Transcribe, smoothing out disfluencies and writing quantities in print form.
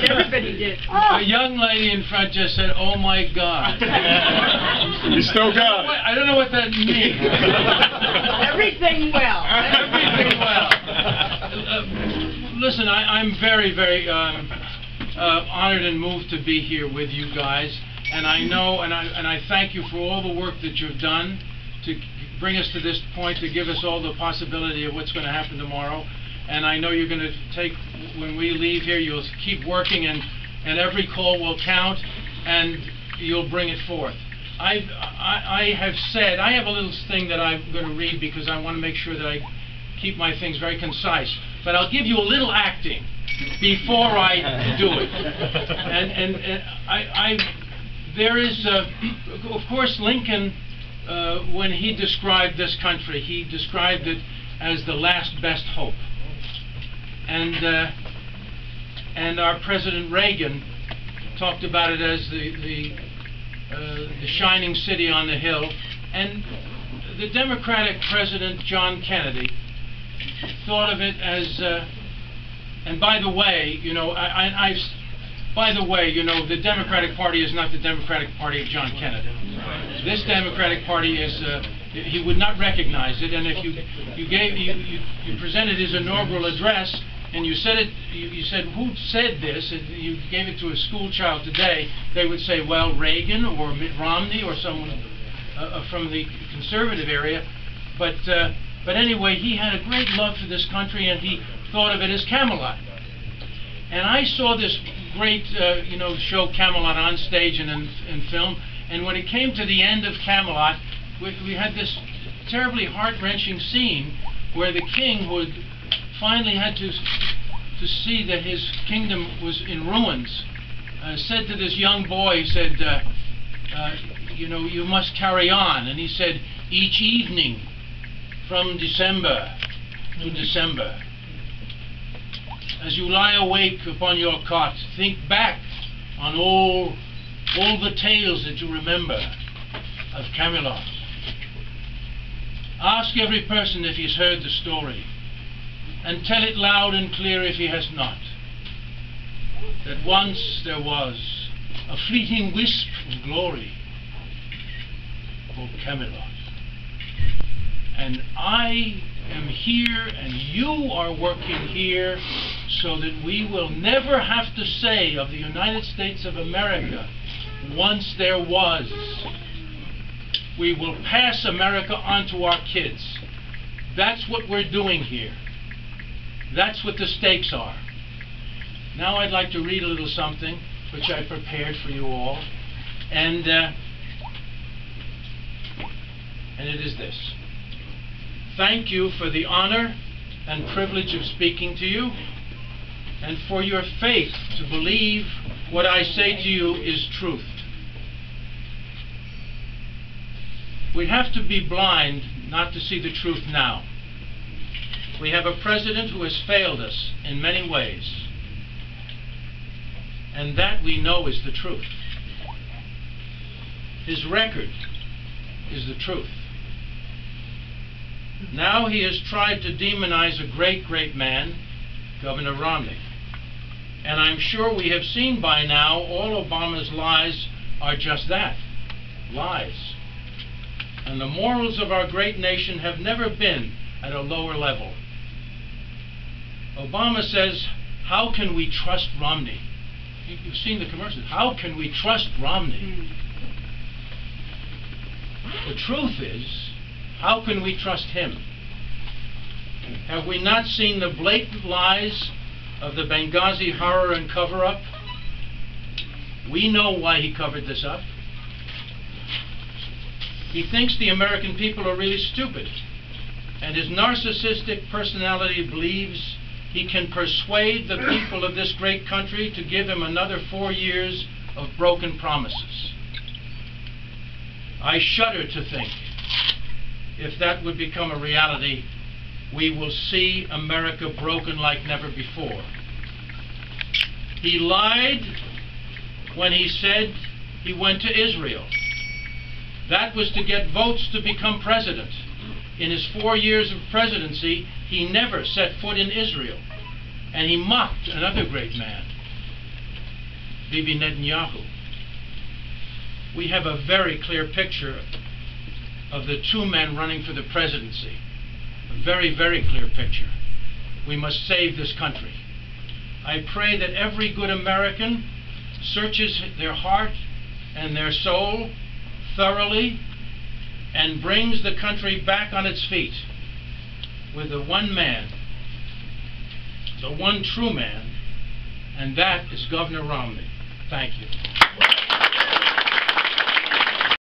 Everybody did. A young lady in front just said, "Oh my God." You still got it. I don't know what that means. Everything well. Everything well. Listen, I'm very, very honored and moved to be here with you guys, and I know, and I thank you for all the work that you've done to bring us to this point, to give us all the possibility of what's going to happen tomorrow. And I know you're going to take, when we leave here, you'll keep working, and every call will count, and you'll bring it forth. I have said, I have a little thing that I'm going to read because I want to make sure that I keep my things very concise. But I'll give you a little acting before I do it. There is, of course, Lincoln, when he described this country, he described it as the last best hope. And our President Reagan talked about it as the shining city on the hill, and the Democratic President John Kennedy thought of it as. And by the way, you know, the Democratic Party is not the Democratic Party of John Kennedy. This Democratic Party is. He would not recognize it, and if you presented his inaugural address and you said it, you said, "Who said this?" and you gave it to a school child today, they would say, "Well, Reagan or Mitt Romney or someone from the conservative area." But anyway, he had a great love for this country, and he thought of it as Camelot. And I saw this great show Camelot on stage and in film, and when it came to the end of Camelot, we had this terribly heart-wrenching scene where the king would finally had to see that his kingdom was in ruins, said to this young boy, he said, you must carry on. And he said, each evening from December to December, as you lie awake upon your cot, think back on all the tales that you remember of Camelot. Ask every person if he's heard the story, and tell it loud and clear if he has not, that once there was a fleeting wisp of glory called Camelot. And I am here and you are working here so that we will never have to say of the United States of America, once there was. We will pass America on to our kids. That's what we're doing here. That's what the stakes are. Now I'd like to read a little something which I prepared for you all, and it is this. Thank you for the honor and privilege of speaking to you, and for your faith to believe what I say to you is truth. We have to be blind not to see the truth now. We have a president who has failed us in many ways, and that we know is the truth. His record is the truth. Now he has tried to demonize a great, great man, Governor Romney. And I'm sure we have seen by now all Obama's lies are just that, lies. And the morals of our great nation have never been at a lower level. Obama says, how can we trust Romney? You've seen the commercials. How can we trust Romney? The truth is, how can we trust him? Have we not seen the blatant lies of the Benghazi horror and cover-up? We know why he covered this up. He thinks the American people are really stupid, and his narcissistic personality believes he can persuade the people of this great country to give him another 4 years of broken promises. I shudder to think, if that would become a reality, we will see America broken like never before. He lied when he said he went to Israel. That was to get votes to become president. In his 4 years of presidency, he never set foot in Israel. And he mocked another great man, Bibi Netanyahu. We have a very clear picture of the two men running for the presidency. A very, very clear picture. We must save this country. I pray that every good American searches their heart and their soul thoroughly and brings the country back on its feet with the one man, the one true man, and that is Governor Romney. Thank you.